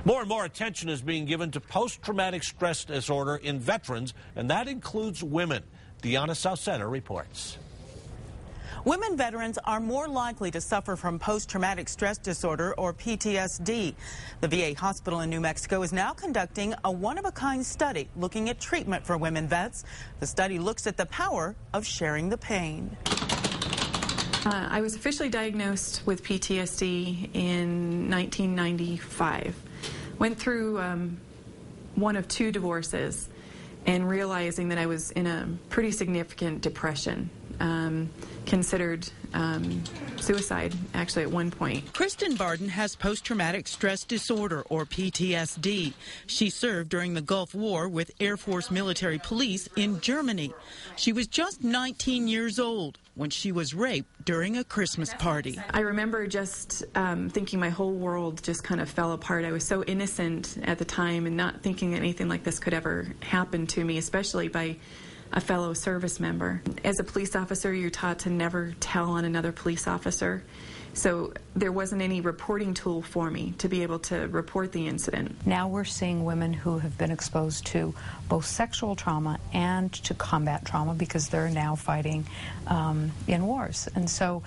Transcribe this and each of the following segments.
More and more attention is being given to post-traumatic stress disorder in veterans, and that includes women. Deanna South-Center reports. Women veterans are more likely to suffer from post-traumatic stress disorder, or PTSD. The VA hospital in New Mexico is now conducting a one-of-a-kind study looking at treatment for women vets. The study looks at the power of sharing the pain. I was officially diagnosed with PTSD in 1995. Went through one of 2 divorces and realizing that I was in a pretty significant depression. Considered suicide, actually, at one point. Kristen Barden has post-traumatic stress disorder, or PTSD. She served during the Gulf War with Air Force Military Police in Germany. She was just 19 years old when she was raped during a Christmas party. I remember just thinking my whole world just kind of fell apart. I was so innocent at the time and not thinking anything like this could ever happen to me, especially by a fellow service member. As a police officer, you're taught to never tell on another police officer. So there wasn't any reporting tool for me to be able to report the incident. Now we're seeing women who have been exposed to both sexual trauma and to combat trauma because they're now fighting in wars. And so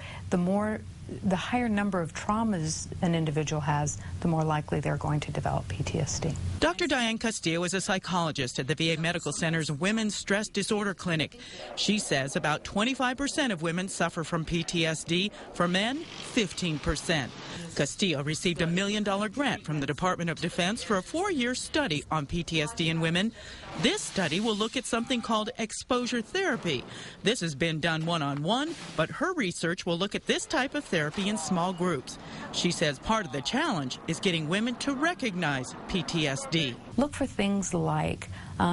the higher number of traumas an individual has, the more likely they're going to develop PTSD. Dr. Diane Castillo is a psychologist at the VA Medical Center's Women's Stress Disorder Clinic. She says about 25% of women suffer from PTSD. For men, 15%. Castillo received a $1 million grant from the Department of Defense for a 4-year study on PTSD in women. This study will look at something called exposure therapy. This has been done one-on-one, but her research will look at this type of therapy in small groups. She says part of the challenge is getting women to recognize PTSD. Look for things like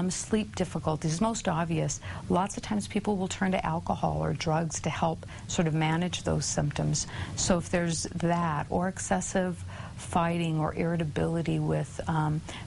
sleep difficulties, most obvious. Lots of times people will turn to alcohol or drugs to help sort of manage those symptoms. So if there's that, or excessive fighting or irritability with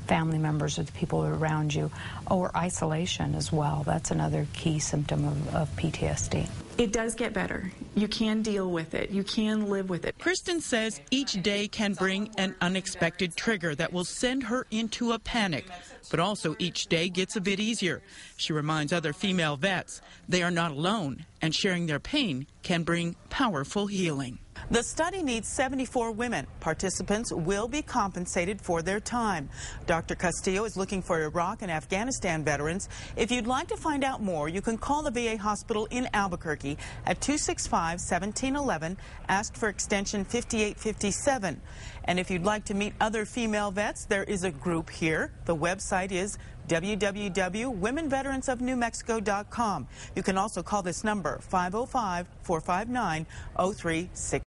family members or the people around you, or isolation as well, that's another key symptom of PTSD. It does get better. You can deal with it. You can live with it. Kristen says each day can bring an unexpected trigger that will send her into a panic, but also each day gets a bit easier. She reminds other female vets they are not alone, and sharing their pain can bring powerful healing. The study needs 74 women. Participants will be compensated for their time. Dr. Castillo is looking for Iraq and Afghanistan veterans. If you'd like to find out more, you can call the VA hospital in Albuquerque at 265-1711. Ask for extension 5857. And if you'd like to meet other female vets, there is a group here. The website is www.womenveteransofnewmexico.com. You can also call this number, 505-459-0360.